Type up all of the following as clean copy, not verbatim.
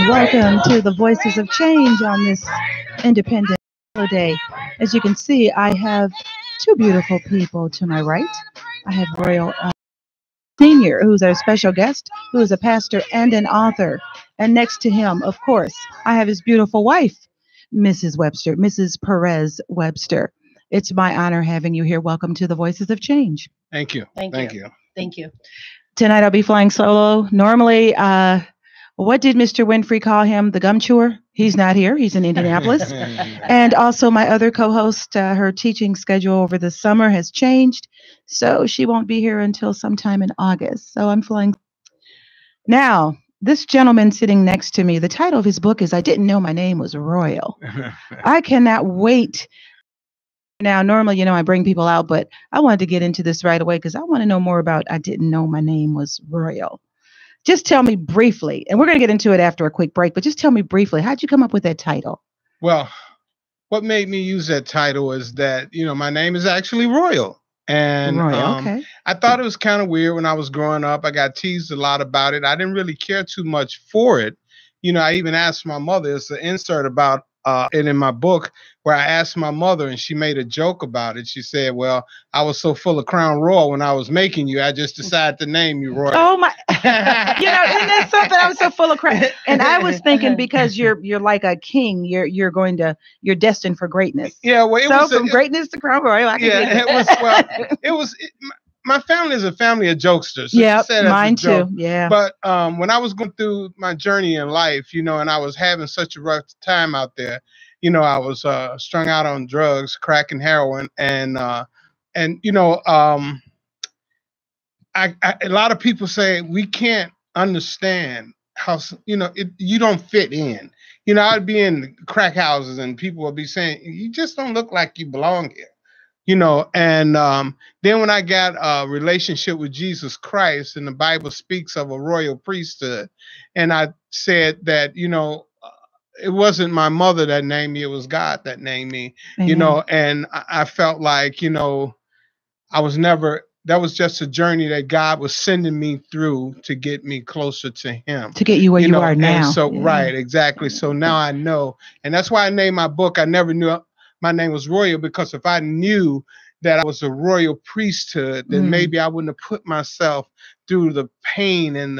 and welcome to the Voices of Change on this Independent Day. As you can see, I have two beautiful people to my right. I have Royal Senior, who's our special guest, who is a pastor and an author. And next to him, of course, I have his beautiful wife, Mrs. Webster, Mrs. Perez Webster. It's my honor having you here. Welcome to the Voices of Change. Thank you. Thank you. Thank you. Tonight I'll be flying solo. Normally, what did Mr. Winfrey call him? The gum chewer? He's not here. He's in Indianapolis. And also my other co-host, her teaching schedule over the summer has changed. So she won't be here until sometime in August. So I'm flying. Now, this gentleman sitting next to me, the title of his book is I Didn't Know My Name Was Royal. I cannot wait. Now, normally, I bring people out, but I wanted to get into this right away because I want to know more about I Didn't Know My Name Was Royal. Just tell me briefly, and we're going to get into it after a quick break, but just tell me briefly, how'd you come up with that title? Well, what made me use that title is that, my name is actually Royal. And okay. I thought it was kind of weird when I was growing up. I got teased a lot about it. I didn't really care too much for it. I even asked my mother, it's an insert about it in my book where I asked my mother and she made a joke about it. She said, well, I was so full of Crown Royal when I was making you, I just decided to name you Royal. Oh my, isn't that something? I was so full of Crown. And I was thinking because you're like a king, you're destined for greatness. Yeah. Well, from greatness to Crown Royal. My family is a family of jokesters. So yeah, mine too. Yeah. But when I was going through my journey in life, and I was having such a rough time out there, I was strung out on drugs, crack and heroin, and a lot of people say we can't understand how you don't fit in. I'd be in crack houses and people would be saying you just don't look like you belong here. And then when I got a relationship with Jesus Christ, and the Bible speaks of a royal priesthood, and I said that, it wasn't my mother that named me, it was God that named me, and I felt like, I was never, that was just a journey that God was sending me through to get me closer to him. To get you where you are now. And so, right, exactly. So now I know, and that's why I named my book, I never knew my name was Royal, because if I knew that I was a royal priesthood, then maybe I wouldn't have put myself through the pain and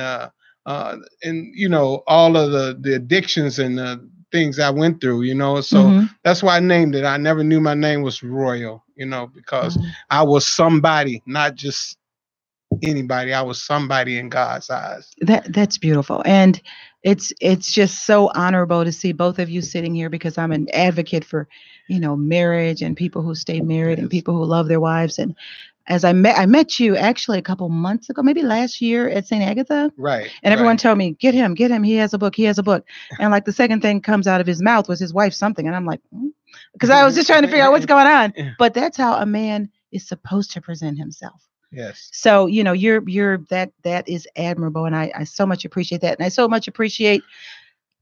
all of the addictions and the things I went through, So that's why I named it. I never knew my name was Royal, because I was somebody, not just anybody. I was somebody in God's eyes. That's beautiful. And it's just so honorable to see both of you sitting here, because I'm an advocate for, marriage and people who stay married and people who love their wives. And as I met you actually a couple months ago, maybe last year at St. Agatha. Right. And everyone told me, get him. He has a book. And like the second thing comes out of his mouth was his wife something. And I'm like, because I was just trying to figure out what's going on. But that's how a man is supposed to present himself. Yes. So, you're that is admirable. And I so much appreciate that. And I so much appreciate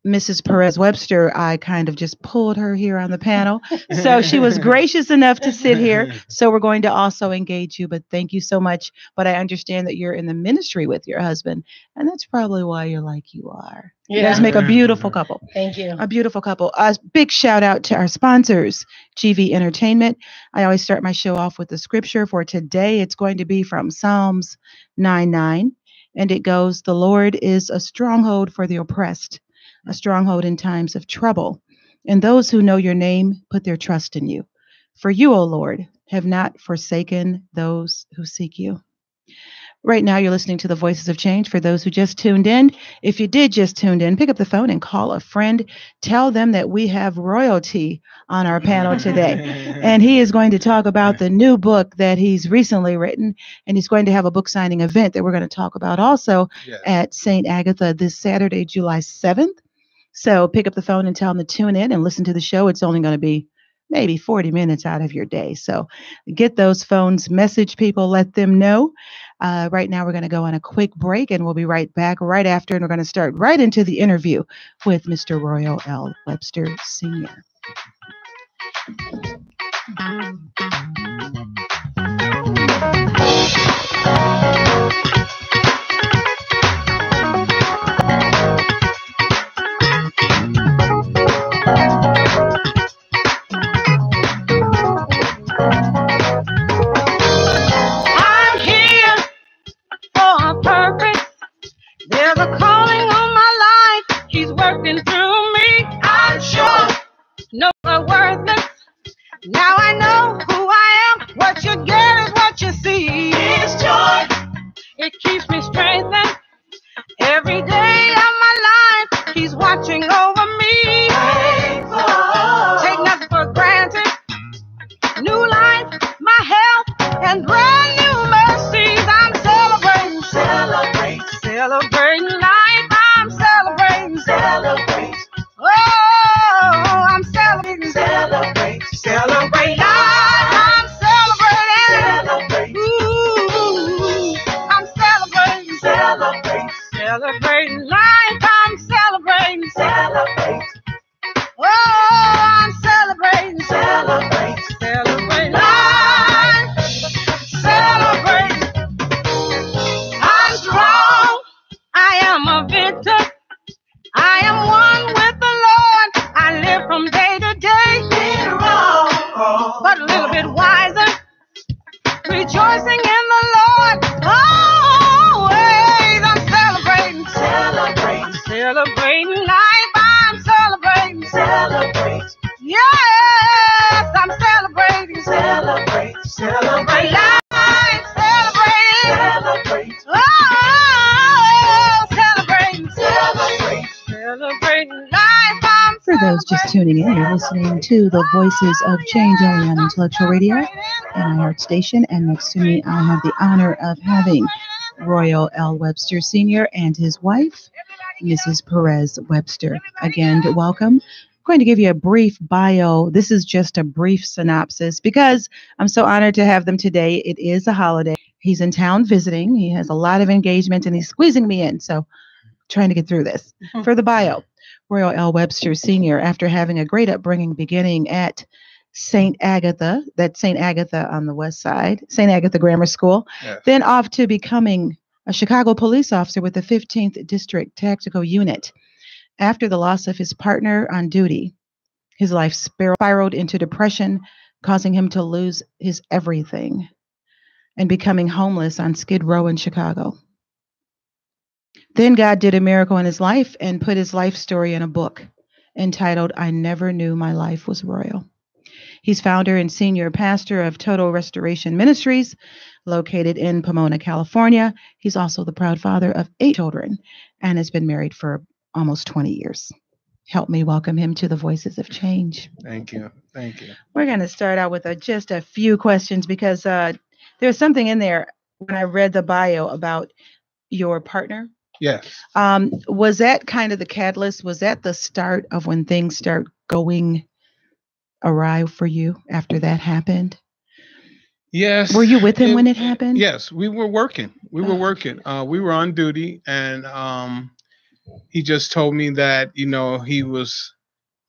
Mrs. Perez Webster. I kind of just pulled her here on the panel. So she was gracious enough to sit here. So we're going to also engage you, but thank you so much. But I understand that you're in the ministry with your husband, and that's probably why you're like you are. You guys make a beautiful couple. Thank you. A beautiful couple. A big shout out to our sponsors, GV Entertainment. I always start my show off with the scripture for today. It's going to be from Psalms 9:9, and it goes, "The Lord is a stronghold for the oppressed, a stronghold in times of trouble. And those who know your name put their trust in you. For you, O Lord, have not forsaken those who seek you." Right now, you're listening to the Voices of Change. For those who just tuned in, if you did just tune in, pick up the phone and call a friend. Tell them that we have royalty on our panel today. And he is going to talk about the new book that he's recently written. And he's going to have a book signing event that we're going to talk about also at St. Agatha this Saturday, July 7th. So pick up the phone and tell them to tune in and listen to the show. It's only going to be maybe 40 minutes out of your day. So get those phones, message people, let them know. Right now, we're going to go on a quick break, and we'll be right back right after. And we're going to start right into the interview with Mr. Royal L. Webster Sr. Celebrating life, I'm celebrating, celebrate. Oh, I'm celebrating, celebrate, celebrate life, I'm celebrating, celebrate. Ooh, I'm celebrating, celebrate, celebrating life, I'm celebrating, celebrate. Oh, I'm celebrating, celebrate, celebrate life, celebrate. I'm strong, I am a victor, I am one with the Lord. I live from day to day, been wrong, but a little bit wiser, rejoicing in the Lord. Always I'm celebrating, celebrating, celebrating life. I'm celebrating, celebrate. Yes, I'm celebrating, celebrate, celebrate life, celebrating, celebrate. Oh, celebrating, celebrate, celebrating life. I'm for those just tuning in, you're listening to the Voices of Change only on Intellectual Radio and iHeart Station. And next to me, I have the honor of having Royal L. Webster Sr. and his wife, Mrs. Perez Webster. Again, welcome. I'm going to give you a brief bio. This is just a brief synopsis because I'm so honored to have them today. It is a holiday. He's in town visiting. He has a lot of engagement and he's squeezing me in. So trying to get through this. For the bio, Royal L. Webster Sr., after having a great upbringing beginning at St. Agatha, that's St. Agatha on the west side, St. Agatha Grammar School, yes. Then off to becoming a Chicago police officer with the 15th District Tactical Unit. After the loss of his partner on duty, his life spiraled into depression, causing him to lose his everything and becoming homeless on Skid Row in Chicago. Then God did a miracle in his life and put his life story in a book entitled, I Never Knew My Life Was Royal. He's founder and senior pastor of Total Restoration Ministries, located in Pomona, California. He's also the proud father of 8 children and has been married for almost 20 years. Help me welcome him to the Voices of Change. Thank you. Thank you. We're going to start out with just a few questions because there's something in there when I read the bio about your partner. Yes. Was that kind of the catalyst? Was that the start of when things start going awry for you after that happened? Yes. Were you with him when it happened? Yes, we were working. We were working. We were on duty, and he just told me that, he was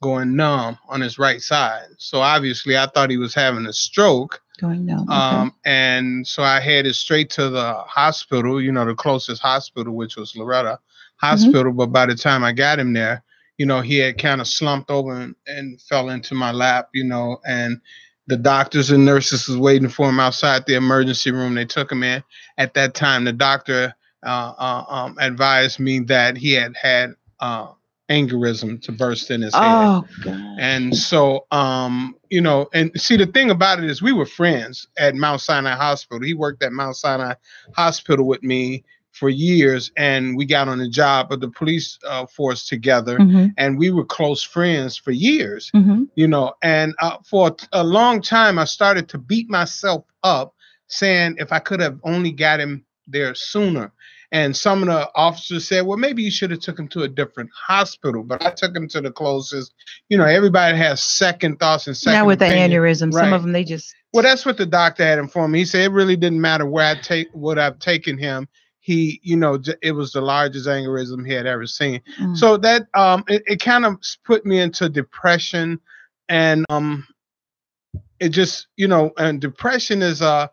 going numb on his right side. So obviously I thought he was having a stroke. Going numb. Okay. And so I headed straight to the hospital, the closest hospital, which was Loretta Hospital. Mm-hmm. But by the time I got him there, he had kind of slumped over and fell into my lap, and the doctors and nurses was waiting for him outside the emergency room. They took him in. At that time, the doctor advised me that he had aneurysm to burst in his head. Oh, God. And so, and see, the thing about it is we were friends at Mount Sinai Hospital. He worked at Mount Sinai Hospital with me for years, and we got on the job of the police force together, mm-hmm. and we were close friends for years, mm-hmm. And for a long time, I started to beat myself up saying if I could have only got him there sooner. And some of the officers said, well, maybe you should have took him to a different hospital. But I took him to the closest. Everybody has second thoughts and second Now with opinion. The aneurysm, right. Some of them, they just... Well, that's what the doctor had informed me. He said it really didn't matter where I've taken him. He, it was the largest aneurysm he had ever seen. Mm. So that it kind of put me into depression, and it just, and depression is a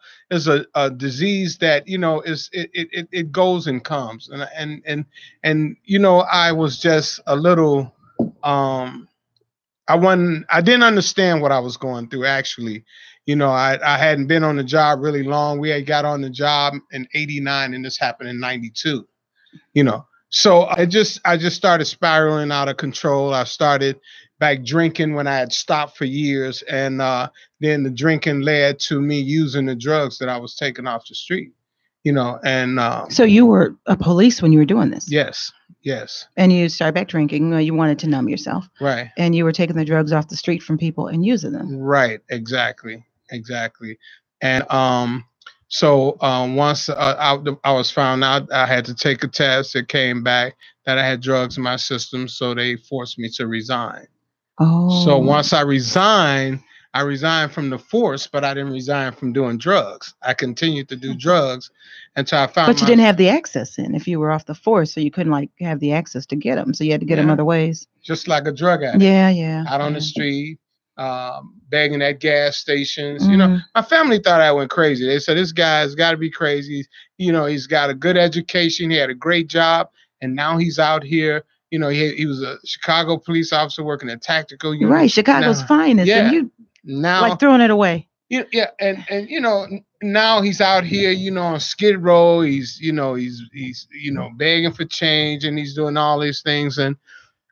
disease that, it goes and comes. And I was just a little, I didn't understand what I was going through, actually. I hadn't been on the job really long. We had got on the job in 89 and this happened in 92, So I just started spiraling out of control. I started back drinking when I had stopped for years. And then the drinking led to me using the drugs that I was taking off the street, and. So you were a police when you were doing this? Yes. Yes. And you started back drinking. You wanted to numb yourself. Right. And you were taking the drugs off the street from people and using them. Right. Exactly. And So once I was found out, I had to take a test. It came back that I had drugs in my system, so they forced me to resign. So Oh, once I resigned from the force, but I didn't resign from doing drugs. I continued to do drugs until I found but you my didn't have the access in if you were off the force, so you couldn't like have the access to get them. So you had to get them yeah, other ways. just like a drug addict Yeah, yeah, out on the yeah. street, begging at gas stations. Mm. My family thought I went crazy. They said this guy's got to be crazy. He's got a good education. He had a great job, and now he's out here. He was a Chicago police officer working a tactical unit. Right, Chicago's Now, finest, and yeah, you like now, throwing it away. yeah, and now he's out here, on Skid Row. He's begging for change, and he's doing all these things, and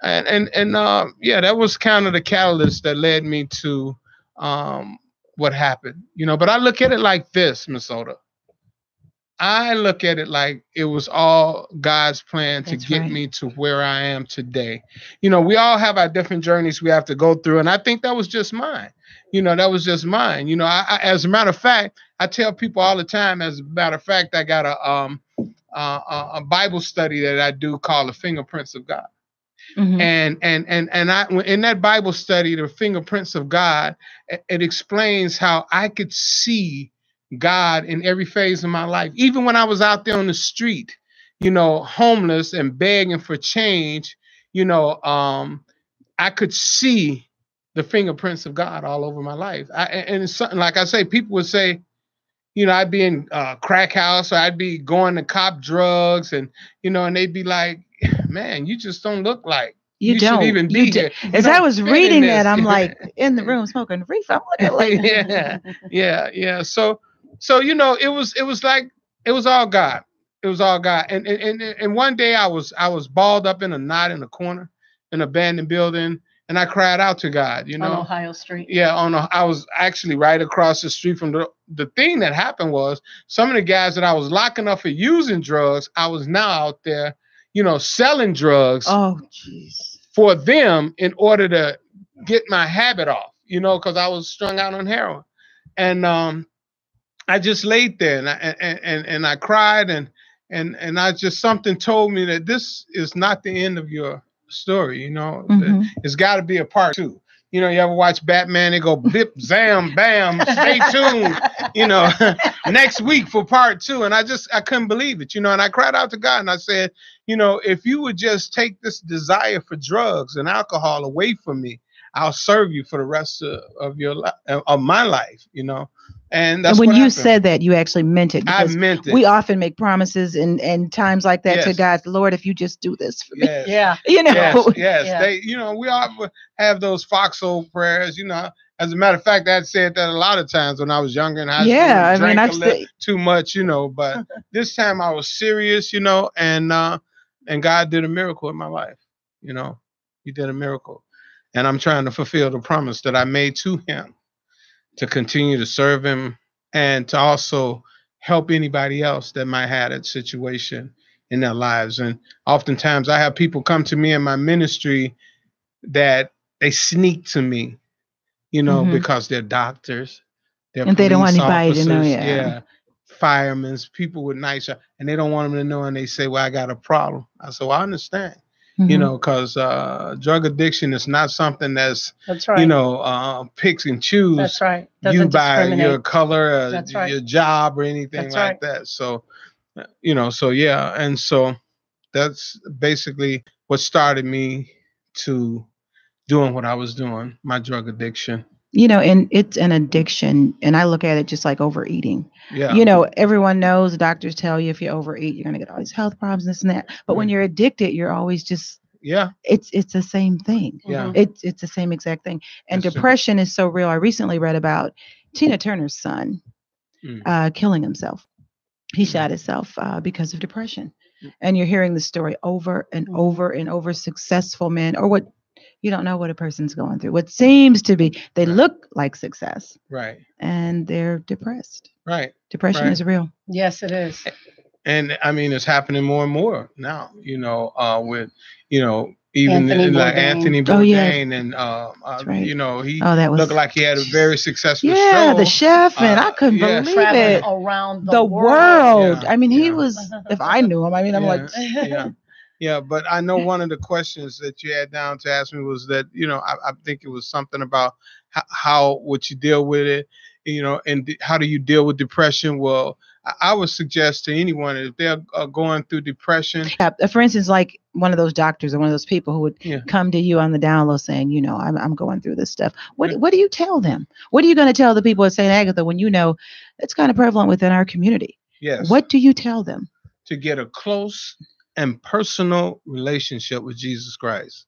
yeah, that was kind of the catalyst that led me to what happened. But I look at it like this, Minnesota. I look at it like it was all God's plan to That's get right. me to where I am today. We all have our different journeys we have to go through, and I think that was just mine. That was just mine. As a matter of fact, I tell people all the time. As a matter of fact, I got a Bible study that I do called the Fingerprints of God. Hmm. And I, in that Bible study, the Fingerprints of God, it explains how I could see God in every phase of my life, even when I was out there on the street, homeless and begging for change. I could see the fingerprints of God all over my life. And it's something like I say, people would say, I'd be in a crack house, or I'd be going to cop drugs, and they'd be like, "Man, you just don't look like You you should don't. even You be do. here. You As I don't was fit in reading that, this." I'm like in the room smoking reefer. I'm looking like, Yeah. So it was like it was all God. It was all God. And one day I was balled up in a knot in a corner in an abandoned building, and I cried out to God. On Ohio Street. Yeah, I was actually right across the street from the thing that happened was some of the guys that I was locking up for using drugs, I was now out there, selling drugs oh, jeez. for them in order to get my habit off, because I was strung out on heroin. And I just laid there, and I cried, and I just, something told me that this is not the end of your story. Hmm. It's got to be a part two. You ever watch Batman? They go blip, zam, bam. Stay tuned. Next week for part two. And I couldn't believe it. And I cried out to God, and I said, if you would just take this desire for drugs and alcohol away from me, I'll serve you for the rest of your life, of my life. And that's when what you happened. said that, you actually meant it. I Because meant it. we often make promises and times like that to Yes. God, Lord, if you just do this for me. Yes. Yeah. Yes. Yeah. They, we all have those foxhole prayers. As a matter of fact, I said that a lot of times when I was younger in high school. Yeah, I mean, Drank I've a little said too much, But this time I was serious, and God did a miracle in my life. He did a miracle, and I'm trying to fulfill the promise that I made to Him, to continue to serve Him and to also help anybody else that might have that situation in their lives. And oftentimes I have people come to me in my ministry that they sneak to me, Mhm. because they're doctors, they're And they don't want police anybody to know, officers, yeah. firemen, people with nice, and they don't want them to know, and they say, "Well, I got a problem." I said, "Well, I understand." Mhm. Because drug addiction is not something that's, That's right. picks and choose That's right. you Doesn't by your discriminate. color, That's right. your job, or anything That's like right. that. So, so yeah. And so that's basically what started me to doing what I was doing, my drug addiction. And it's an addiction, and I look at it just like overeating. Yeah. Everyone knows, doctors tell you if you overeat, you're going to get all these health problems, this and that. But when Right. you're addicted, you're always just, Yeah. it's the same thing. Yeah. It's the same exact thing. And That's true. depression is so real. I recently read about Tina Turner's son killing himself. He shot himself because of depression. And you're hearing the story over and over and over. Successful men, or what, you don't know what a person's going through. What seems to be, they Right. look like success, Right. and they're depressed. Right. Depression Right. is real. Yes, it is. And I mean, it's happening more and more now, with, even Anthony like Bourdain. Anthony Oh, yeah. Bourdain, and That's right. you know, he Oh, that was looked like he had a very successful yeah, show. the chef, and I couldn't Yeah. believe Traveling it. around The world. world. Yeah, I mean, he yeah. was. If I knew him, I mean, I'm like, Yeah, yeah. But I know one of the questions that you had down to ask me was that, you know, I think it was something about how would you deal with it, you know, and how do you deal with depression? Well, I would suggest to anyone if they're going through depression. yeah. For instance, like one of those doctors or one of those people who would Yeah. come to you on the down low saying, you know, I'm going through this stuff. Yeah. What do you tell them? What are you going to tell the people at St. Agatha when you know it's kind of prevalent within our community? Yes. What do you tell them? To get a close and personal relationship with Jesus Christ.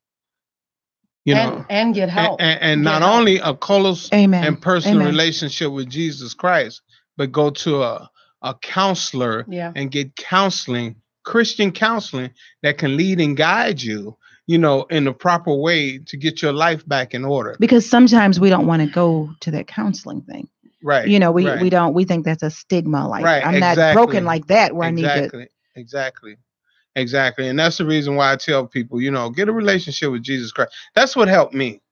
You know, and get help. And Get not help. only a close Amen. and personal Amen. relationship with Jesus Christ, but go to a counselor Yeah. and get counseling, Christian counseling that can lead and guide you, you know, in the proper way to get your life back in order. Because sometimes we don't want to go to that counseling thing. Right. You know, we right. don't. We think that's a stigma. Like Right, I'm not exactly. broken like that. Where I need to. Exactly. And that's the reason why I tell people, you know, get a relationship with Jesus Christ. That's what helped me.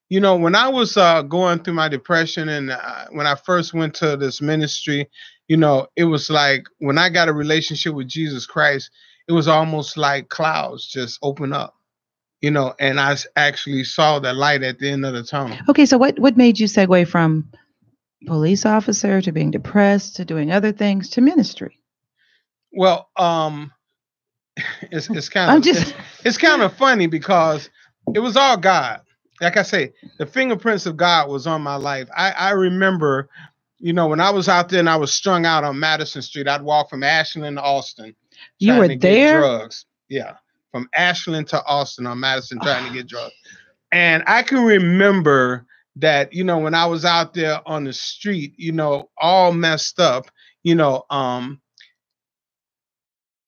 You know, when I was going through my depression and when I first went to this ministry, you know, it was like when I got a relationship with Jesus Christ, it was almost like clouds just open up, you know, and I actually saw the light at the end of the tunnel. Okay, so what made you segue from police officer to being depressed to doing other things to ministry? Well, it's kind I'm of just it's kind of funny because it was all God. Like I say, the fingerprints of God was on my life. I remember, you know, when I was out there and I was strung out on Madison Street, I'd walk from Ashland to Austin. You trying were to there? Get drugs. Yeah, from Ashland to Austin on Madison trying to get drugs. And I can remember that, you know, when I was out there on the street, you know, all messed up, you know,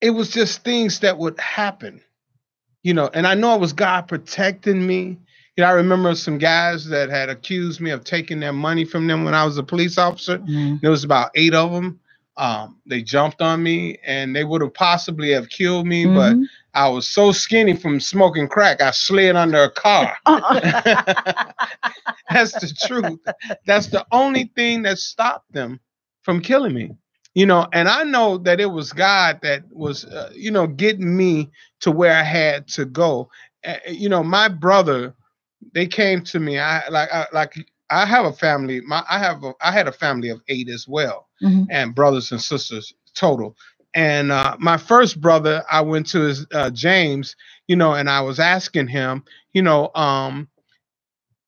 it was just things that would happen, you know, and I know it was God protecting me. You know, I remember some guys that had accused me of taking their money from them when I was a police officer. Mm. There was about 8 of them. They jumped on me and they would have possibly have killed me, but I was so skinny from smoking crack, I slid under a car. That's the truth. That's the only thing that stopped them from killing me. You know, and I know that it was God that was, you know, getting me to where I had to go. You know, my brother, they came to me. I have a family. I had a family of 8 as well, and brothers and sisters total. And my first brother, I went to his James, you know, and I was asking him, you know,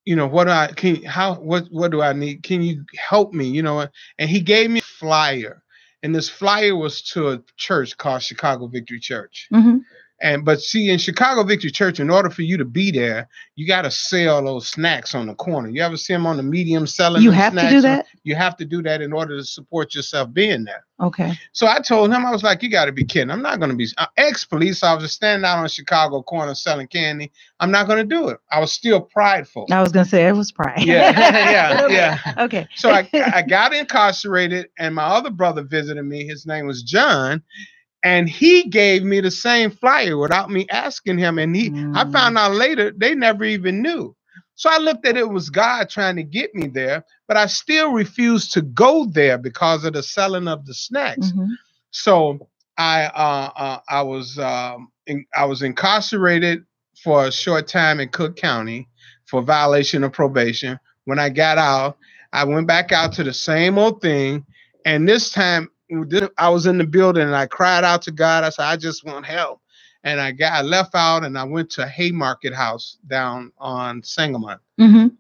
what do I need? Can you help me? You know, and he gave me a flyer, and this flyer was to a church called Chicago Victory Church. But see, in Chicago Victory Church, in order for you to be there, you got to sell those snacks on the corner. You ever see them on the medium selling? You have to do that? You have to do that in order to support yourself being there. Okay. So I told him, I was like, you got to be kidding. I'm not going to be ex-police officer standing out on Chicago corner selling candy. I'm not going to do it. I was still prideful. I was going to say it was pride. Yeah. Okay. So I got incarcerated, and my other brother visited me. His name was John. And he gave me the same flyer without me asking him. And I found out later, they never even knew. So I looked at it was God trying to get me there, but I still refused to go there because of the selling of the snacks. So I was incarcerated for a short time in Cook County for violation of probation. When I got out, I went back out to the same old thing. And this time, I was in the building and I cried out to God. I said, I just want help. And I left out and I went to Haymarket House down on Sangamon.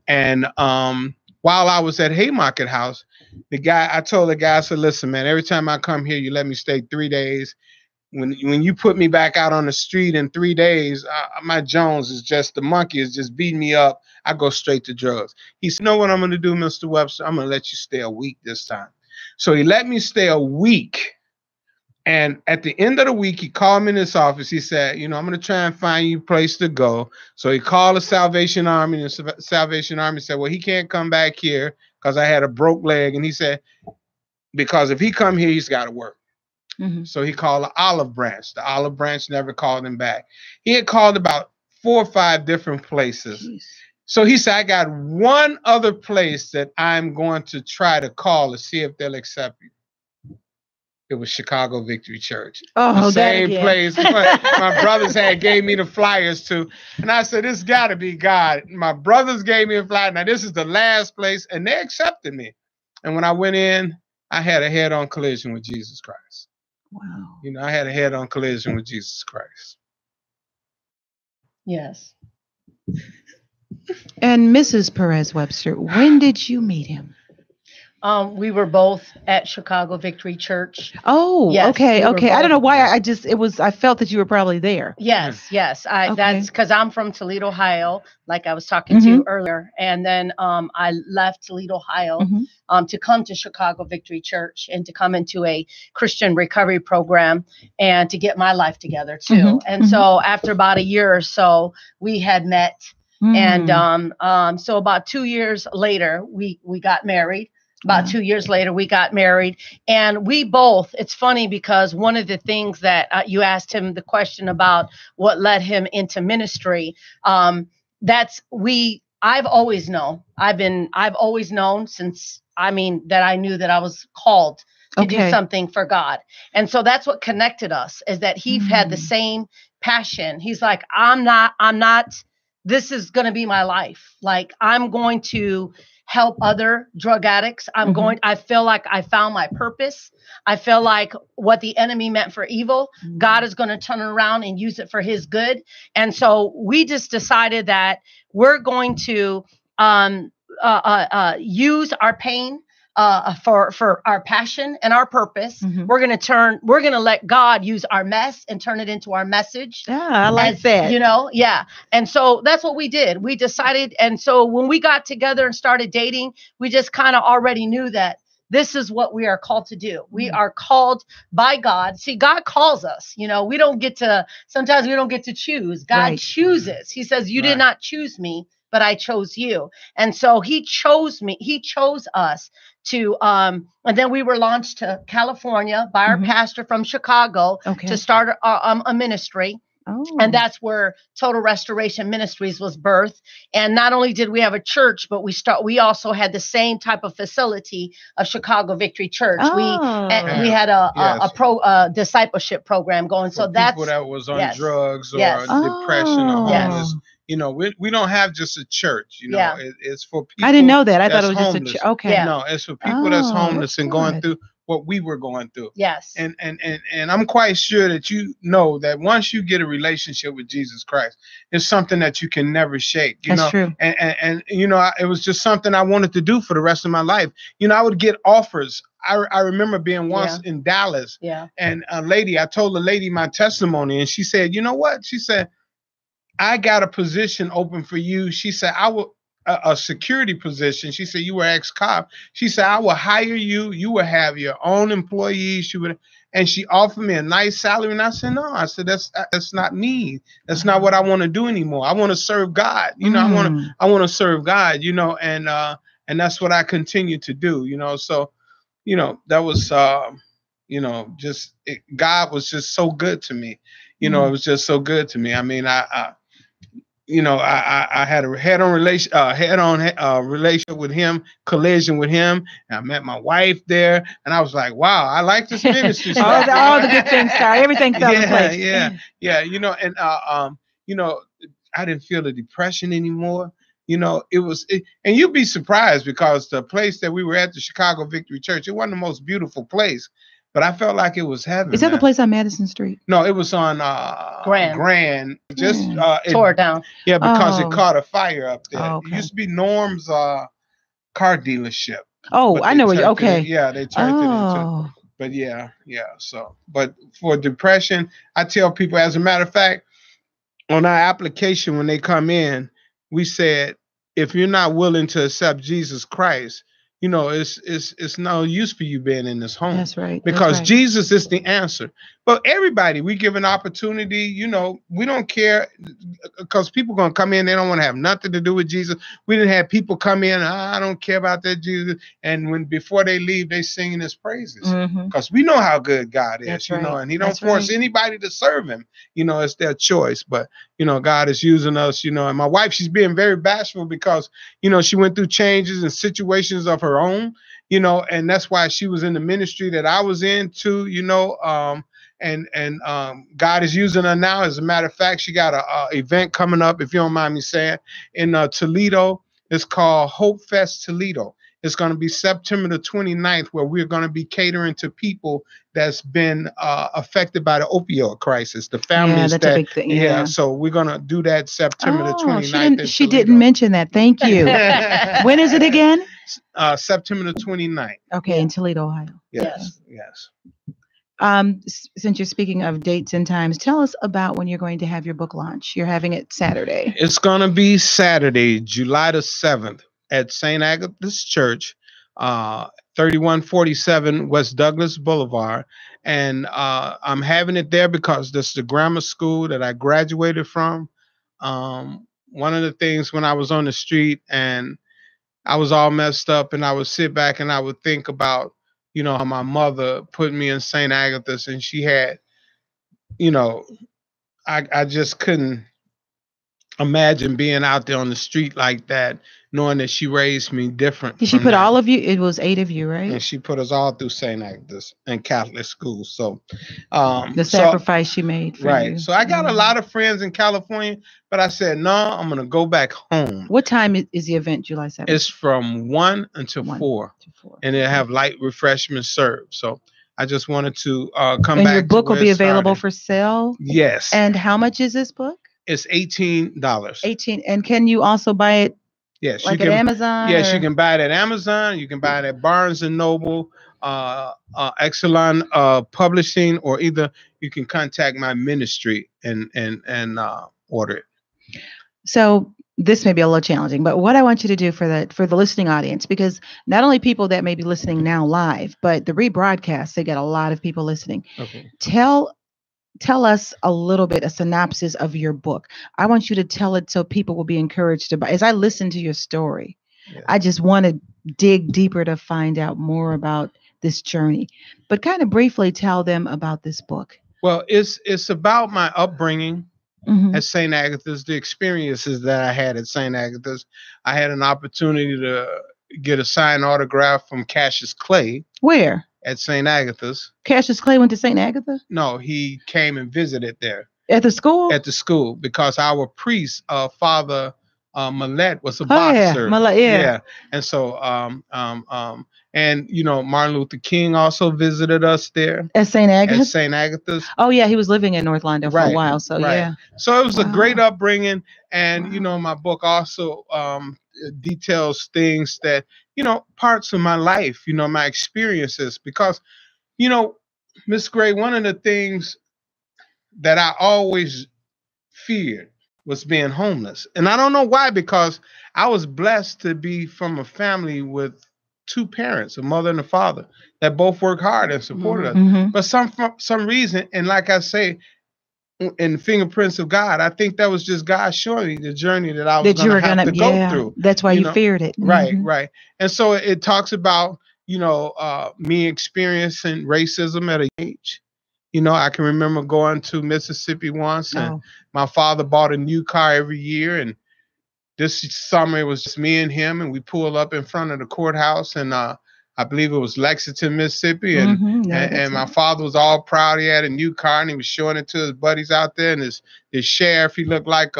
And while I was at Haymarket House, I told the guy, I said, listen, man, every time I come here, you let me stay 3 days. When you put me back out on the street in 3 days, my Jones is just, the monkey is just beating me up. I go straight to drugs. He said, you know what I'm going to do, Mr. Webster? I'm going to let you stay a week this time. So he let me stay a week. And at the end of the week, he called me in his office. He said, you know, I'm going to try and find you a place to go. So he called the Salvation Army, and the Salvation Army said, well, he can't come back here because I had a broke leg. And he said, because if he come here, he's got to work. So he called the Olive Branch. The Olive Branch never called him back. He had called about 4 or 5 different places. Jeez. So he said, I got one other place that I'm going to try to call to see if they'll accept you. It was Chicago Victory Church. Oh, the that same again. place my brothers had gave me the flyers to. And I said, this got to be God. My brothers gave me a flyer. Now, this is the last place. And they accepted me. And when I went in, I had a head-on collision with Jesus Christ. Wow. You know, I had a head-on collision with Jesus Christ. Yes. And Mrs. Perez Webster, when did you meet him? We were both at Chicago Victory Church. Oh, Yes, okay, we were okay. I don't both know why. I felt that you were probably there. Yes. Okay. That's because I'm from Toledo, Ohio, like I was talking to you earlier. And then I left Toledo, Ohio to come to Chicago Victory Church and to come into a Christian recovery program and to get my life together too. And so after about a year or so, we had met. And so about 2 years later, we got married. About 2 years later, we got married, and we both, it's funny because one of the things that you asked him the question about what led him into ministry, I've always known, I've always known since, that I knew that I was called to do something for God. And so that's what connected us, is that he had the same passion. He's like, I'm not, this is going to be my life. Like, I'm going to help other drug addicts. I feel like I found my purpose. I feel like what the enemy meant for evil, God is going to turn it around and use it for his good. And so we just decided that we're going to use our pain for our passion and our purpose. We're going to let God use our mess and turn it into our message. Yeah, I like that. You know, yeah. And so that's what we did. We decided. And so when we got together and started dating, we just kind of already knew that this is what we are called to do. We are called by God. See, God calls us. You know, sometimes we don't get to choose. God chooses. He says, you did not choose me, but I chose you. And so he chose me. He chose us to, and then we were launched to California by our pastor from Chicago to start a ministry. And that's where Total Restoration Ministries was birthed. And not only did we have a church, but we also had the same type of facility of Chicago Victory Church. We had a discipleship program going. For people that was on drugs or depression or homeless. You know, we don't have just a church. You know, it's for people. I didn't know that. I thought it was homeless. just a church. Okay. No, it's for people that's homeless and going through what we were going through. Yes. And I'm quite sure that you know that once you get a relationship with Jesus Christ, it's something that you can never shake. That's true. And you know, it was just something I wanted to do for the rest of my life. You know, I would get offers. I remember being once in Dallas, and I told a lady my testimony, and she said, you know what? She said, I got a position open for you. She said, a security position. She said, you were ex-cop. She said, I will hire you. You will have your own employees. And she offered me a nice salary. And I said, no, that's not me. That's not what I want to do anymore. I want to serve God. You know, I want to serve God, you know, and that's what I continue to do, you know? So, you know, that was, you know, God was just so good to me. You know, it was just so good to me. I mean, you know, I had a head-on relation with him, collision with him. And I met my wife there, and I was like, "Wow, I like this ministry." all the good things, everything fell in place. Yeah. You know, and you know, I didn't feel the depression anymore. You know, and you'd be surprised because the place that we were at, the Chicago Victory Church, it wasn't the most beautiful place. But I felt like it was heaven. Is that the place on Madison Street? No, it was on Grand. Just tore down. Yeah, because it caught a fire up there. Okay. It used to be Norm's car dealership. Oh, I know where you. Okay. They turned it into. But yeah. So, but for depression, I tell people, as a matter of fact, on our application when they come in, we said, if you're not willing to accept Jesus Christ, it's no use for you being in this home. That's right. Because Jesus is the answer. But everybody, we give an opportunity, we don't care, because people going to come in, they don't want to have nothing to do with Jesus. We didn't have people come in, I don't care about that Jesus. And before they leave, they singing his praises. Because we know how good God is, That's right. And he don't force anybody to serve him. It's their choice. But, God is using us, and my wife, she's being very bashful because, she went through changes and situations of her own, and that's why she was in the ministry that I was in too, and God is using her now. As a matter of fact, she got a event coming up, if you don't mind me saying, in Toledo. It's called Hope Fest Toledo. It's going to be September the 29th, where we're going to be catering to people that's been affected by the opioid crisis. The families that's a big thing. Yeah. So we're going to do that September the 29th. She didn't mention that. Thank you. When is it again? September the 29th. Okay, in Toledo, Ohio. Yes. Since you're speaking of dates and times, tell us about when you're going to have your book launch. You're having it Saturday. It's going to be Saturday, July the 7th at St. Agatha's Church, 3147 West Douglas Boulevard. And I'm having it there because this is the grammar school that I graduated from. One of the things when I was on the street and I was all messed up, and I would sit back and I would think about, how my mother put me in St. Agatha's, and she had, I just couldn't imagine being out there on the street like that, knowing that she raised me different. Did she put all of you? It was 8 of you, right? And she put us all through St. Agatha's and Catholic schools. So the sacrifice she made for you. So I got a lot of friends in California, but I said, no, I'm going to go back home. What time is the event, July 7th? It's from 1 until 4. And they'll have light refreshments served. So I just wanted to come back. And your book will be available for sale? Yes. And how much is this book? It's $18. $18. And can you also buy it? Yes, like at Amazon? Yes, you can buy it at Amazon. You can buy it at Barnes and Noble, Exelon Publishing, or either you can contact my ministry and order it. So this may be a little challenging, but what I want you to do for the listening audience, because not only people that may be listening now live, but the rebroadcast, they get a lot of people listening. Okay. Tell us a little bit, a synopsis of your book. I want you to tell it so people will be encouraged to buy. As I listen to your story, I just want to dig deeper to find out more about this journey. But kind of briefly tell them about this book. Well, it's about my upbringing at St. Agatha's, the experiences that I had at St. Agatha's. I had an opportunity to get a signed autograph from Cassius Clay. Where? At St. Agatha's. Cassius Clay went to St. Agatha? No, he came and visited there. At the school? At the school, because our priest, Father Millett, was a boxer. Yeah. And so, and Martin Luther King also visited us there. At St. Agatha's? At St. Agatha's. Oh, yeah, he was living in North London for a while, so yeah. So it was a great upbringing, and, my book also details things that, parts of my life, my experiences, because, Miss Gray, one of the things that I always feared was being homeless. And I don't know why, because I was blessed to be from a family with 2 parents, a mother and a father, that both worked hard and supported us. But for some reason, and like I say, in the fingerprints of God, I think that was just God showing me the journey that I was going to have to go through. That's why you feared it. Right. And so it talks about, me experiencing racism at a young age. I can remember going to Mississippi once, and my father bought a new car every year. And this summer it was just me and him, and we pulled up in front of the courthouse, and I believe it was Lexington, Mississippi, and my father was all proud. He had a new car, and he was showing it to his buddies out there. And his sheriff, he looked like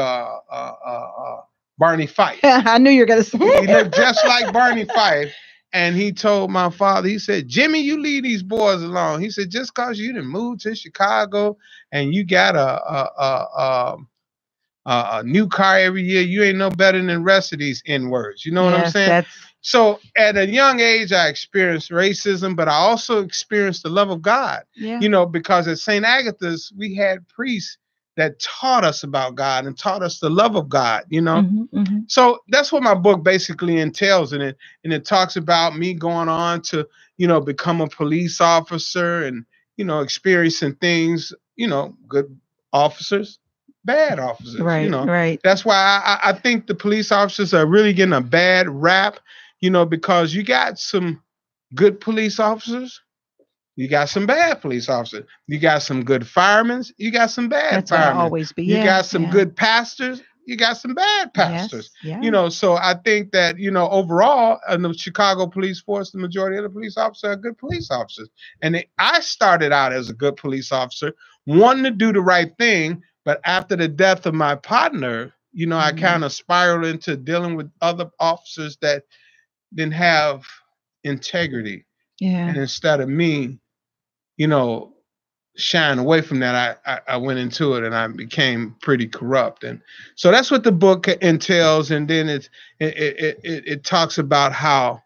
Barney Fife. I knew you were gonna say he looked just like Barney Fife. And he told my father, he said, "Jimmy, you leave these boys alone." He said, "Just cause you didn't move to Chicago and you got a new car every year, you ain't no better than the rest of these N-words." You know what I'm saying? So at a young age, I experienced racism, but I also experienced the love of God, because at St. Agatha's, we had priests that taught us about God and taught us the love of God, you know? Mm-hmm. So that's what my book basically entails in it. And it talks about me going on to, become a police officer and, experiencing things, good officers, bad officers, Right, right. That's why I think the police officers are really getting a bad rap, because you got some good police officers. You got some bad police officers. You got some good firemen. You got some bad That's firemen. gonna always be. You got some good pastors. You got some bad pastors. Yes, yeah. So I think that, overall in the Chicago police force, the majority of the police officers are good police officers. And I started out as a good police officer, wanting to do the right thing. But after the death of my partner, I kind of spiraled into dealing with other officers that didn't have integrity. Yeah. And instead of me, shying away from that, I went into it and I became pretty corrupt. And so that's what the book entails. And then it talks about how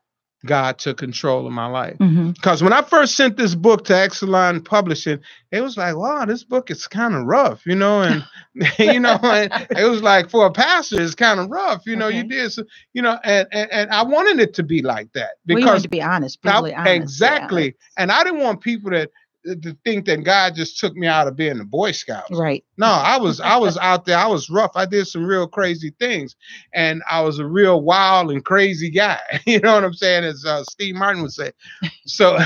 God took control of my life. Because when I first sent this book to Exelon Publishing, it was like, wow, this book is kind of rough, and and it was like, for a pastor, it's kind of rough, you did, so, and I wanted it to be like that because we wanted to be honest, brutally honest. Exactly. Yeah. And I didn't want people to think that God just took me out of being a Boy Scout. Right. No, I was out there. I was rough. I did some real crazy things, and I was a real wild and crazy guy. You know what I'm saying? As Steve Martin would say. So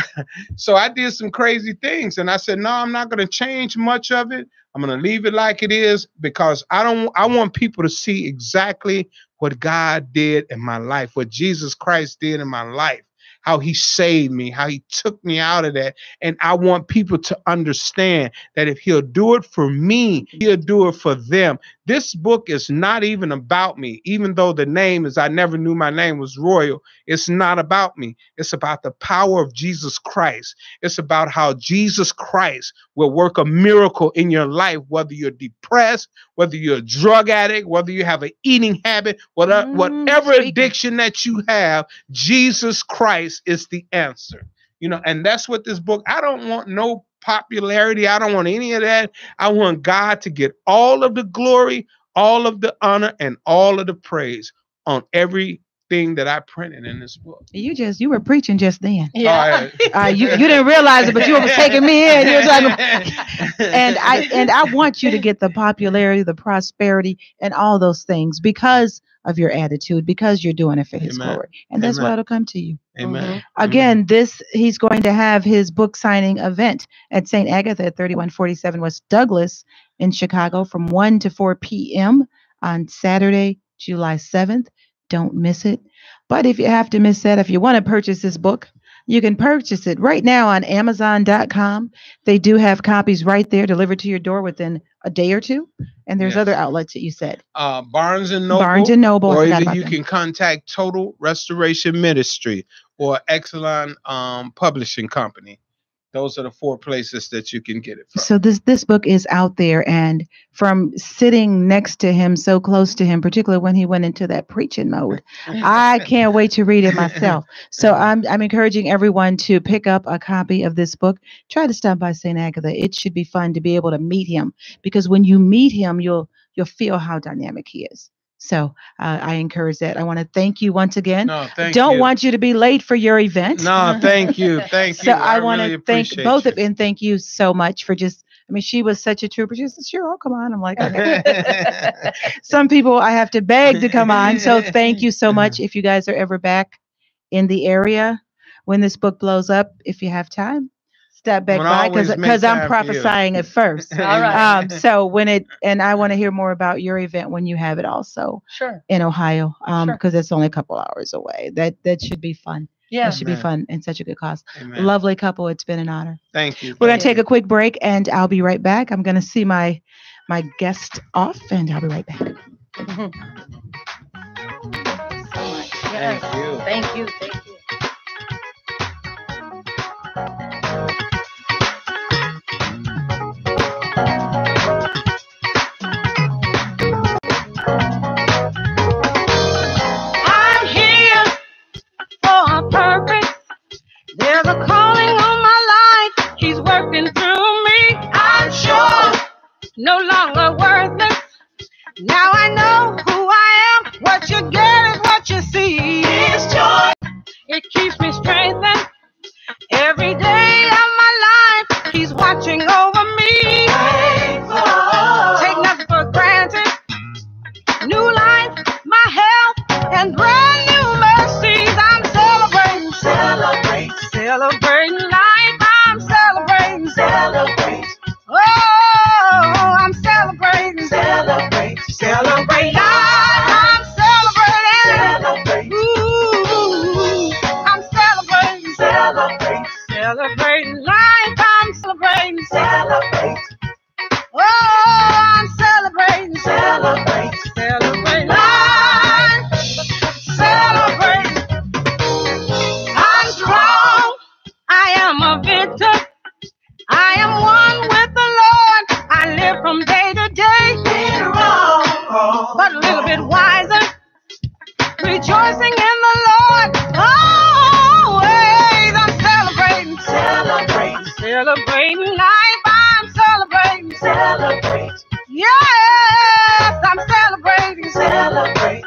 I did some crazy things, and I said, no, I'm not going to change much of it. I'm going to leave it like it is because I want people to see exactly what God did in my life, what Jesus Christ did in my life. How he saved me, how he took me out of that. And I want people to understand that if he'll do it for me, he'll do it for them. This book is not even about me, even though the name is, I never knew my name was Royal. It's not about me. It's about the power of Jesus Christ. It's about how Jesus Christ will work a miracle in your life, whether you're depressed, whether you're a drug addict, whether you have an eating habit, whatever addiction that you have, Jesus Christ is the answer. And that's what this book, I don't want no popularity. I don't want any of that. I want God to get all of the glory, all of the honor, and all of the praise on everything that I printed in this book. You were preaching just then. Yeah. You didn't realize it, but you were taking me in. You were talking, and I want you to get the popularity, the prosperity, and all those things because of your attitude, because you're doing it for his glory. And that's why it'll come to you. Amen. Again, he's going to have his book signing event at St. Agatha at 3147 West Douglas in Chicago from 1 to 4 p.m. on Saturday, July 7th. Don't miss it. But if you have to miss that, if you want to purchase this book, you can purchase it right now on Amazon.com. They do have copies right there delivered to your door within a day or two. And there's other outlets that you said. Barnes and Noble. Barnes and Noble. Or either you can contact Total Restoration Ministry or Exelon Publishing Company. Those are the 4 places that you can get it from. So this book is out there, and from sitting next to him, so close to him, particularly when he went into that preaching mode, I can't wait to read it myself. So I'm encouraging everyone to pick up a copy of this book. Try to stop by St. Agatha. It should be fun to be able to meet him, because when you meet him, you'll feel how dynamic he is. So I encourage that. I want to thank you once again. No, Don't want you to be late for your event. No, thank you. Thank you. So I want to thank both of you, and thank you so much for just, she was such a trooper. She said, sure, I'll come on. I'm like, okay. Some people I have to beg to come on. So thank you so much. If you guys are ever back in the area when this book blows up, if you have time, step back by, because I'm prophesying it first. All right. So and I want to hear more about your event when you have it also. Sure. In Ohio, because it's only a couple hours away. That should be fun. Yeah. That should be fun and such a good cause. Amen. Lovely couple. It's been an honor. Thank you. We're going to take a quick break, and I'll be right back. I'm going to see my guest off, and I'll be right back. So much. Thank you. Thank you. I'm here for a purpose. There's a calling on my life. He's working through me. I'm sure no longer Now I know who I am. What you get is what you see. It's joy. It keeps me strengthened every day of my life. He's watching over me. Faithful. Take nothing for granted. New life, my health, and brand new mercies. I'm celebrating, celebrating life. I'm celebrating, oh, I'm celebrating, celebrate life. I'm celebrating, ooh, I'm celebrating life. I'm celebrating, oh, I'm celebrating, celebrate life, celebrate. I'm strong, I am a victor, I am one with the Lord. I live from day to day, but a little bit wiser, rejoicing in the Lord always. I'm celebrating life. I'm celebrating, yes, I'm celebrating, celebrate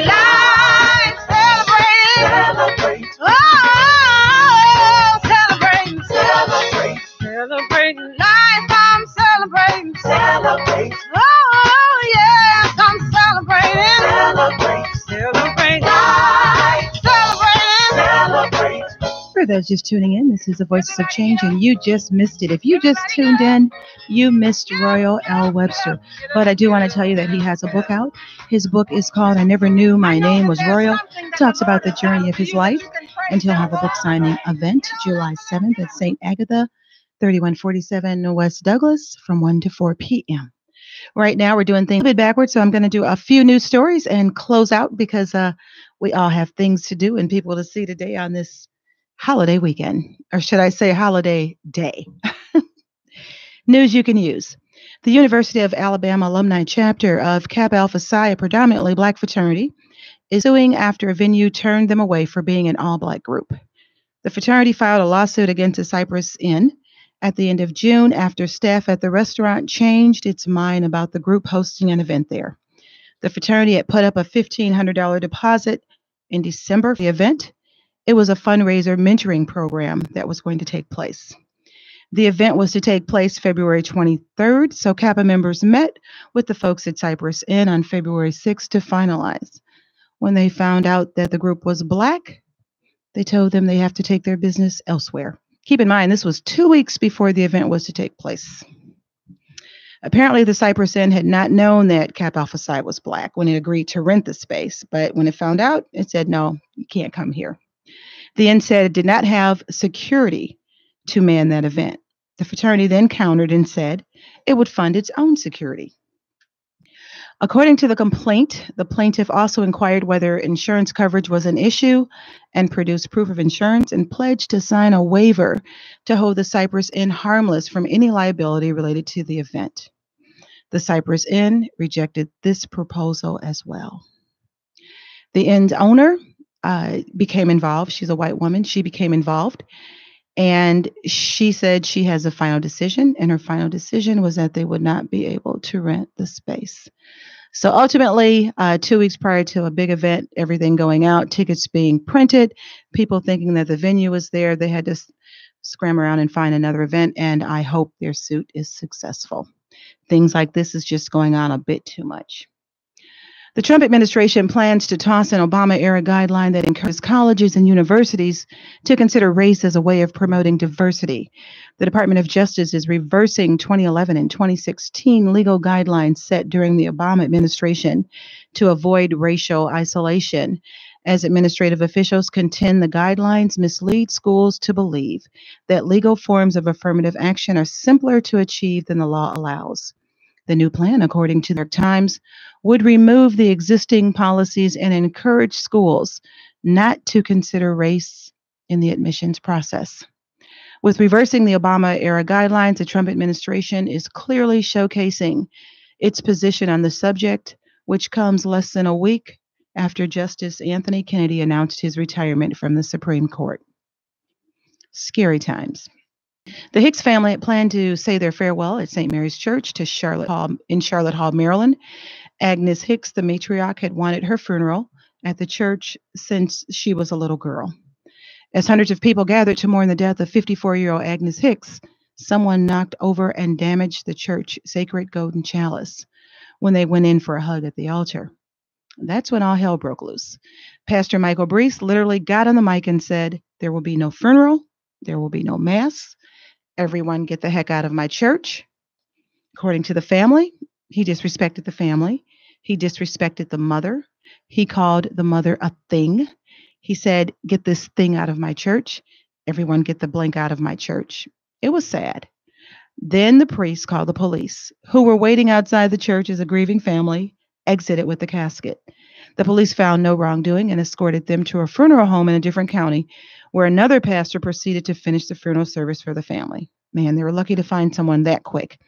life, celebrating, oh, celebrating life. I'm celebrating, oh, yes, I'm celebrating life, celebrating. For those just tuning in, this is the Voices of Change, and you just missed it. If you just tuned in, you missed Royal L. Webster. But I do want to tell you that he has a book out. His book is called I Never Knew My Name Was Royal. It talks about the journey of his life, and he'll have a book signing event July 7th at St. Agatha, 3147 West Douglas from 1 to 4 p.m. Right now, we're doing things a bit backwards, so I'm going to do a few news stories and close out because we all have things to do and people to see today on this holiday weekend, or should I say holiday day. News you can use. The University of Alabama alumni chapter of Kappa Alpha Psi, a predominantly black fraternity, is suing after a venue turned them away for being an all-black group. The fraternity filed a lawsuit against the Cypress Inn at the end of June after staff at the restaurant changed its mind about the group hosting an event there. The fraternity had put up a $1,500 deposit in December for the event. It was a fundraiser mentoring program that was going to take place. The event was to take place February 23rd, so Kappa members met with the folks at Cypress Inn on February 6th to finalize. When they found out that the group was black, they told them they have to take their business elsewhere. Keep in mind, this was 2 weeks before the event was to take place. Apparently, the Cypress Inn had not known that Kappa Alpha Psi was black when it agreed to rent the space, but when it found out, it said, no, you can't come here. The inn said it did not have security to man that event. The fraternity then countered and said it would fund its own security. According to the complaint, the plaintiff also inquired whether insurance coverage was an issue and produced proof of insurance and pledged to sign a waiver to hold the Cypress Inn harmless from any liability related to the event. The Cypress Inn rejected this proposal as well. The inn's owner became involved. She's a white woman. She became involved. And she said she has a final decision. And her final decision was that they would not be able to rent the space. So ultimately, 2 weeks prior to a big event, everything going out, tickets being printed, people thinking that the venue was there, they had to scram around and find another event. And I hope their suit is successful. Things like this is just going on a bit too much. The Trump administration plans to toss an Obama-era guideline that encourages colleges and universities to consider race as a way of promoting diversity. The Department of Justice is reversing 2011 and 2016 legal guidelines set during the Obama administration to avoid racial isolation, as administrative officials contend the guidelines mislead schools to believe that legal forms of affirmative action are simpler to achieve than the law allows. The new plan, according to the New York Times, would remove the existing policies and encourage schools not to consider race in the admissions process. With reversing the Obama-era guidelines, the Trump administration is clearly showcasing its position on the subject, which comes less than a week after Justice Anthony Kennedy announced his retirement from the Supreme Court. Scary times. The Hicks family had planned to say their farewell at St. Mary's Church to Charlotte Hall, Maryland, Agnes Hicks, the matriarch, had wanted her funeral at the church since she was a little girl. As hundreds of people gathered to mourn the death of 54-year-old Agnes Hicks, someone knocked over and damaged the church sacred golden chalice when they went in for a hug at the altar. That's when all hell broke loose. Pastor Michael Brees literally got on the mic and said, "There will be no funeral. There will be no mass. Everyone get the heck out of my church." According to the family, he disrespected the family. He disrespected the mother. He called the mother a thing. He said, "Get this thing out of my church. Everyone get the blank out of my church." It was sad. Then the priest called the police, who were waiting outside the church as a grieving family exited with the casket. The police found no wrongdoing and escorted them to a funeral home in a different county, where another pastor proceeded to finish the funeral service for the family. Man, they were lucky to find someone that quick.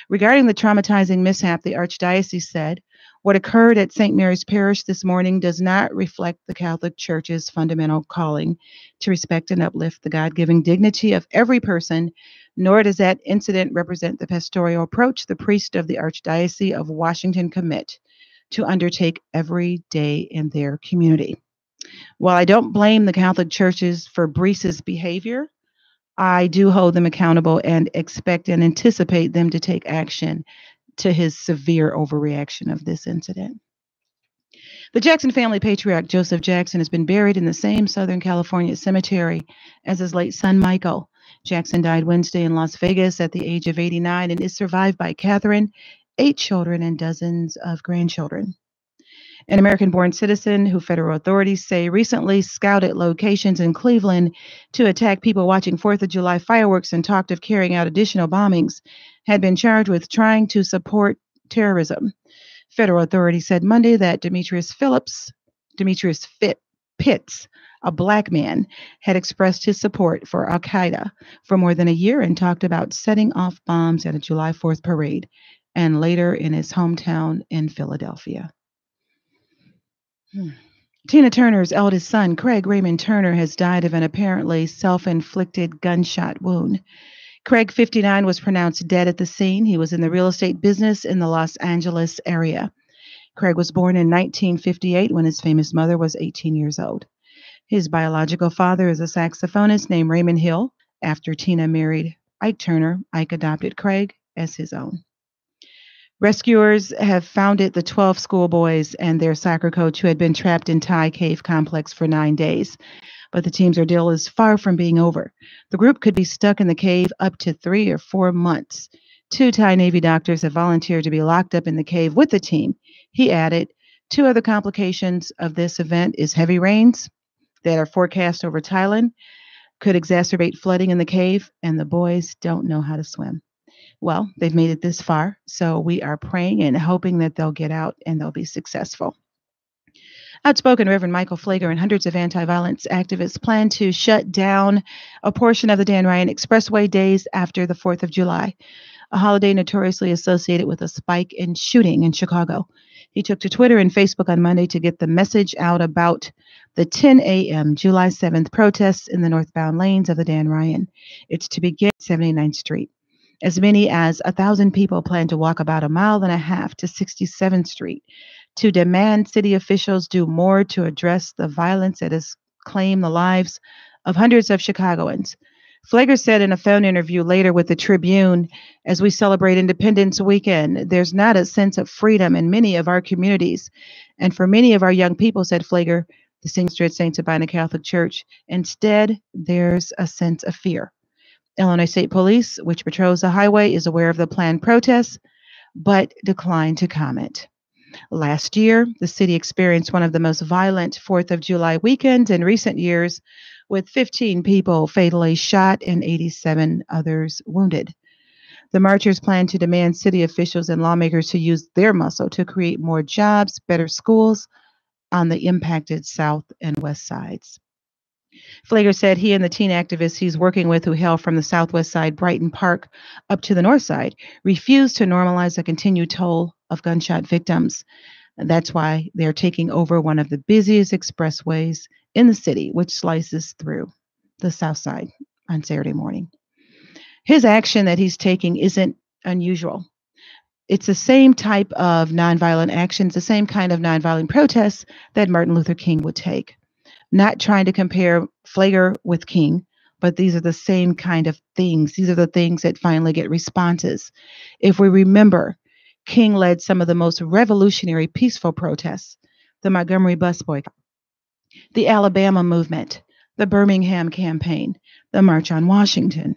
Regarding the traumatizing mishap, the Archdiocese said, "What occurred at St. Mary's Parish this morning does not reflect the Catholic Church's fundamental calling to respect and uplift the God-given dignity of every person, nor does that incident represent the pastoral approach the priest of the Archdiocese of Washington commit to undertake every day in their community." While I don't blame the Catholic churches for Brees's behavior, I do hold them accountable and expect and anticipate them to take action to his severe overreaction of this incident. The Jackson family patriarch Joseph Jackson has been buried in the same Southern California cemetery as his late son Michael. Jackson died Wednesday in Las Vegas at the age of 89 and is survived by Catherine, 8 children, and dozens of grandchildren. An American-born citizen who federal authorities say recently scouted locations in Cleveland to attack people watching 4th of July fireworks and talked of carrying out additional bombings had been charged with trying to support terrorism. Federal authorities said Monday that Demetrius Pitts, a black man, had expressed his support for al-Qaeda for more than a year and talked about setting off bombs at a July 4th parade and later in his hometown in Philadelphia. Tina Turner's eldest son, Craig Raymond Turner, has died of an apparently self-inflicted gunshot wound. Craig, 59, was pronounced dead at the scene. He was in the real estate business in the Los Angeles area. Craig was born in 1958 when his famous mother was 18 years old. His biological father is a saxophonist named Raymond Hill. After Tina married Ike Turner, Ike adopted Craig as his own. Rescuers have founded the 12 schoolboys and their soccer coach who had been trapped in Thai Cave Complex for 9 days. But the team's ordeal is far from being over. The group could be stuck in the cave up to 3 or 4 months. 2 Thai Navy doctors have volunteered to be locked up in the cave with the team. He added, 2 other complications of this event is heavy rains that are forecast over Thailand could exacerbate flooding in the cave, and the boys don't know how to swim. Well, they've made it this far, so we are praying and hoping that they'll get out and they'll be successful. Outspoken Reverend Michael Pfleger and hundreds of anti-violence activists plan to shut down a portion of the Dan Ryan Expressway days after the 4th of July, a holiday notoriously associated with a spike in shooting in Chicago. He took to Twitter and Facebook on Monday to get the message out about the 10 a.m. July 7th protests in the northbound lanes of the Dan Ryan. It's to begin 79th Street. As many as 1,000 people plan to walk about 1.5 miles to 67th Street to demand city officials do more to address the violence that has claimed the lives of hundreds of Chicagoans. Pfleger said in a phone interview later with the Tribune, as we celebrate Independence Weekend, there's not a sense of freedom in many of our communities. And for many of our young people, said Pfleger, the senior at St. Sabina Catholic Church, instead, there's a sense of fear. Illinois State Police, which patrols the highway, is aware of the planned protests, but declined to comment. Last year, the city experienced one of the most violent 4th of July weekends in recent years, with 15 people fatally shot and 87 others wounded. The marchers plan to demand city officials and lawmakers to use their muscle to create more jobs, better schools on the impacted south and west sides. Pfleger said he and the teen activists he's working with who hail from the southwest side, Brighton Park, up to the north side, refuse to normalize the continued toll of gunshot victims. And that's why they're taking over one of the busiest expressways in the city, which slices through the south side on Saturday morning. His action that he's taking isn't unusual. It's the same type of nonviolent actions, the same kind of nonviolent protests that Martin Luther King would take. Not trying to compare Flager with King, but these are the same kind of things. These are the things that finally get responses. If we remember, King led some of the most revolutionary peaceful protests: the Montgomery bus boycott, the Alabama movement, the Birmingham campaign, the March on Washington,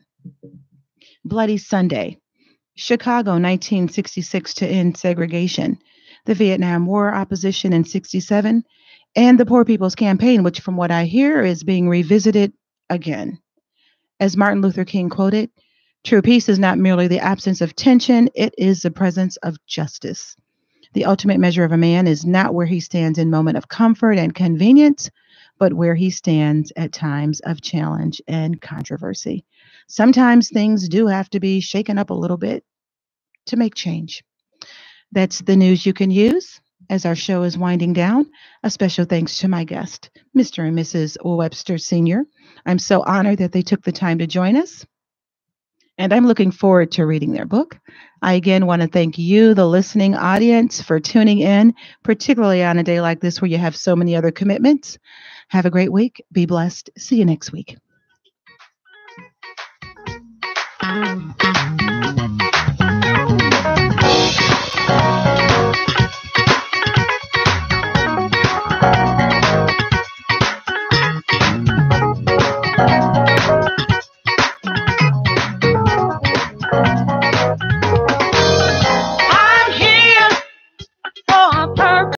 Bloody Sunday, Chicago 1966 to end segregation, the Vietnam War opposition in 67, and the Poor People's Campaign, which from what I hear is being revisited again. As Martin Luther King quoted, true peace is not merely the absence of tension, it is the presence of justice. The ultimate measure of a man is not where he stands in moment of comfort and convenience, but where he stands at times of challenge and controversy. Sometimes things do have to be shaken up a little bit to make change. That's the news you can use. As our show is winding down, a special thanks to my guest, Mr. and Mrs. Webster Sr. I'm so honored that they took the time to join us, and I'm looking forward to reading their book. I again want to thank you, the listening audience, for tuning in, particularly on a day like this where you have so many other commitments. Have a great week. Be blessed. See you next week.